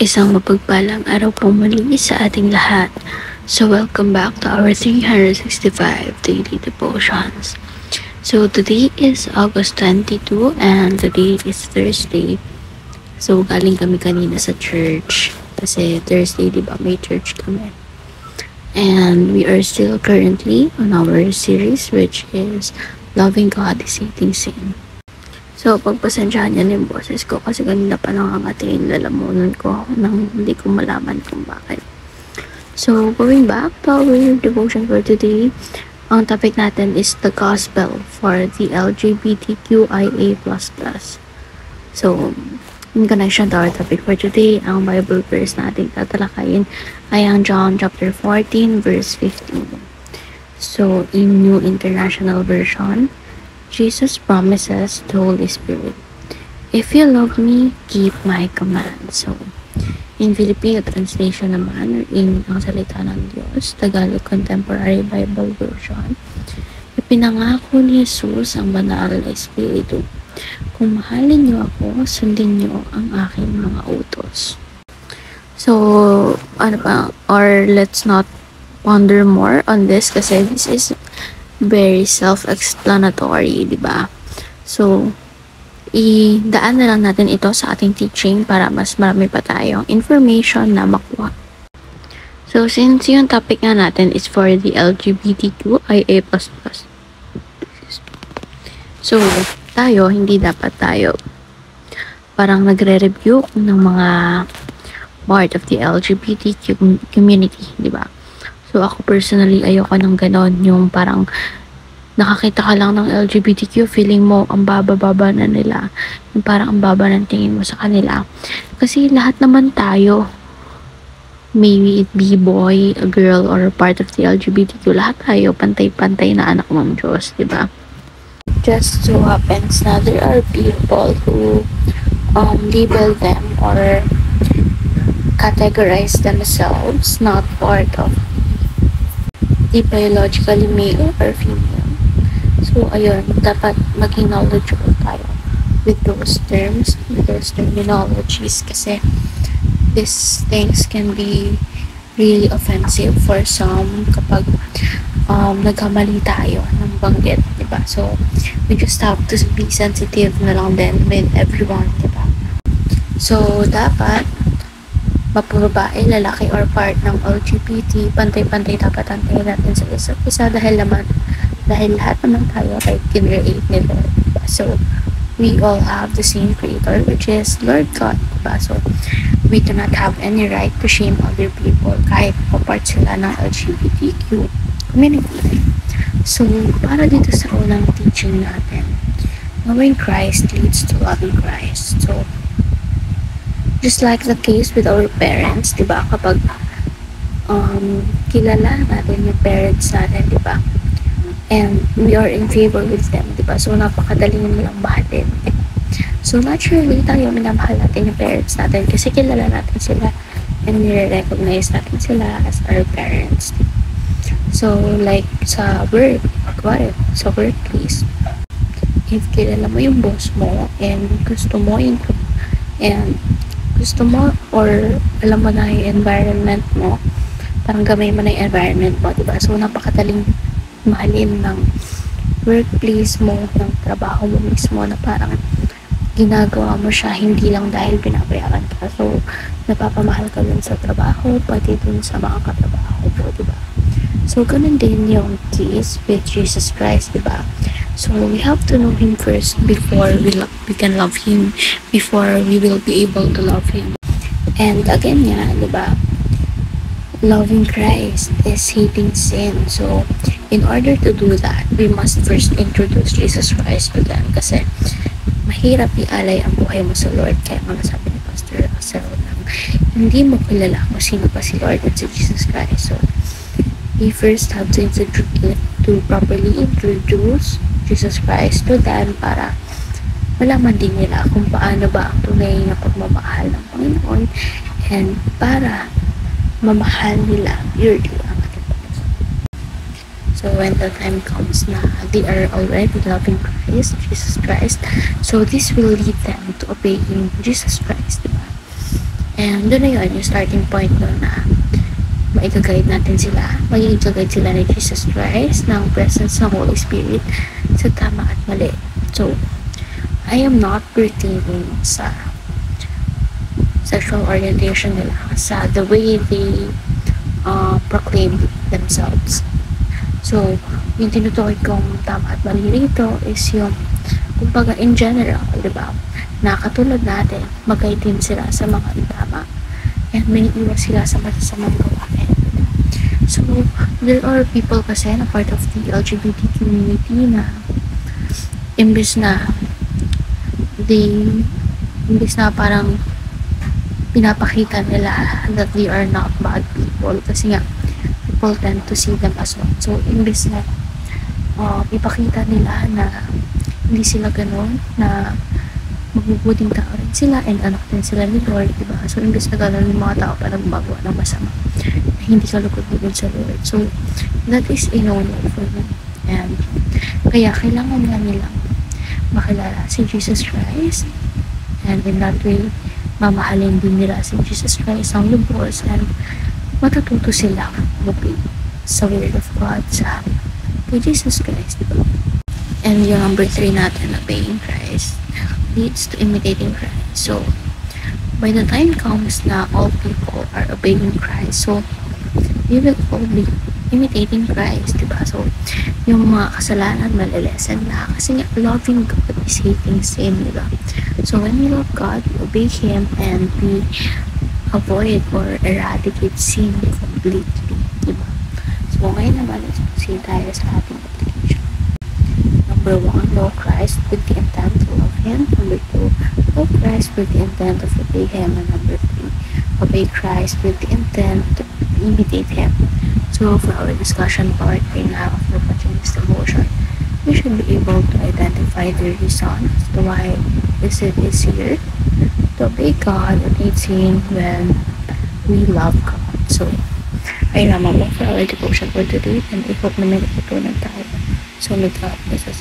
Isang mapagpalang araw po muli sa ating lahat. So welcome back to our 365 daily devotions. So today is August 22 and today is Thursday. So galing kami kanina sa church kasi Thursday, di ba, may church kami. And we are still currently on our series which is Loving God is Hating Sin. So, pagpasensyahan niya yung boses ko kasi kanina pa nangangatiin lalamunan ko nang hindi ko malaman kung bakit. So, going back to our devotion for today, ang topic natin is the gospel for the LGBTQIA++. So, in connection to our topic for today, ang Bible verse natin tatalakayin ay ang John chapter 14 verse 15. So, in New International Version, Jesus promises the Holy Spirit, "If you love me, keep my commands." So, in Filipino translation naman, in ang salita ng Diyos, Tagalog Contemporary Bible Version, ipinangako ni Jesus ang banal na Espiritu, "Kung mahalin niyo ako, sundin niyo ang aking mga utos." So, let's not ponder more on this kasi this is very self-explanatory, di ba? So, idaan na lang natin ito sa ating teaching para mas marami pa tayong information na makuha. So, since yung topic nga natin is for the LGBTQIA++. So, hindi dapat tayo parang nagre-review ng mga part of the LGBTQ community, di ba? So, ako personally, ayoko ng ganon. Yung parang nakakita ka lang ng LGBTQ, feeling mo ang baba-baba na nila. Yung parang ang baba ng tingin mo sa kanila. Kasi lahat naman tayo, maybe it be boy, a girl, or part of the LGBTQ, lahat tayo pantay-pantay na anak ng Diyos, diba? Just so happens na there are people who label them or categorize themselves not part of the biologically male or female. So, ayun, dapat maging knowledgeable tayo with those terms, with those terminologies kasi these things can be really offensive for some kapag nagkamali tayo ng banggit, diba? So, we just have to be sensitive na lang din with everyone, diba? So, dapat mapuro babae, lalaki, or part ng LGBT, pantay-pantay dapat antayin natin sa isa't isa dahil lahat naman tayo ay kinreate ni Lord, diba? So, we all have the same creator which is Lord God, diba? So, we do not have any right to shame other people kahit part sila ng LGBTQ community. So, para dito sa unang teaching natin, knowing Christ leads to loving Christ. So, just like the case with our parents, diba? Kapag kilala natin yung parents natin, diba? And we are in favor with them, diba? So, napakadali nilang mahalin, diba? So, naturally, tayo minamahal natin yung parents natin kasi kilala natin sila and nire-recognize natin sila as our parents, diba? So, like sa work, sa workplace, if kilala mo yung boss mo and gusto mo or alam mo na yung environment mo, parang gamay mo na yung environment mo, diba? So, napakadaling mahalin ng workplace mo, ng trabaho mo mismo na parang ginagawa mo siya hindi lang dahil pinapayagan ka. So, napapamahal ka dun sa trabaho, pati dun sa mga katrabaho mo, diba? So, ganun din yung case with Jesus Christ, diba? So, we have to know Him first before we can love Him, before we will be able to love Him. And again nga, diba? Loving Christ is hating sin. So, in order to do that, we must first introduce Jesus Christ to them kasi mahirap ialay ang buhay mo sa Lord. Kaya nga sabi ni Pastor Russell lang, hindi mo kilala kung sino pa si Lord at si Jesus Christ. So, we first have to properly introduce Jesus Christ to them para malaman din nila kung paano ba ang tunay na pagmamahal ng Panginoon and para mamahal nila purely ang ating Panginoon. So, when the time comes na they are already loving Christ, Jesus Christ, so this will lead them to obeying Jesus Christ, diba? And doon na yun, yung starting point doon na maigagayad natin sila. Maigagayad sila ni Jesus Christ ng presence ng Holy Spirit sa tama at mali. So, I am not pertaining sa sexual orientation nila, sa the way they proclaim themselves. So, yung tinutukoy kong tama at mali rito is yung, kumbaga in general, diba? Na katulad natin, mag-guide din sila sa mga tama and may iwas sila sa masasamang gawain. So, there are people kasi na part of the LGBT community na imbis na parang pinapakita nila that they are not bad people kasi nga people tend to see them as one. So, imbis na ipakita nila na hindi sila ganun, na magbubuting tao rin sila and anak din sila ni Lord, diba? So, imbis na ganun, yung mga tao pa nagmagawa ng masama na hindi kalugod din sa Lord. So, that is a no-no for me. And kaya kailangan nga nilang makilala si Jesus Christ, and in that way mamahalin din nila si Jesus Christ ang lubos, and matututo silang lupit sa Word of God, sa kay Jesus Christ, diba? And yung number 3 natin, obeying Christ leads to imitating Christ. So by the time comes na all people are obeying Christ, so we will all be imitating Christ, diba? So, yung mga kasalanan malilesen na kasi nga loving God is hating sin, diba? So, when we love God, we obey Him, and we avoid or eradicate sin completely, diba? So, ngayon naman, let's proceed tayo sa ating application. Number 1, know Christ with the intent to love Him. Number 2, love Christ with the intent of obey Him. And number 3, obey Christ with the intent to imitate Him. So, for our discussion part right now, after watching this devotion, we should be able to identify the reason as to why this is here. To obey God and hate sin when we love God. So, ay naman mo for our devotion for today, and I hope na may natutunan tayo. So, may God bless us.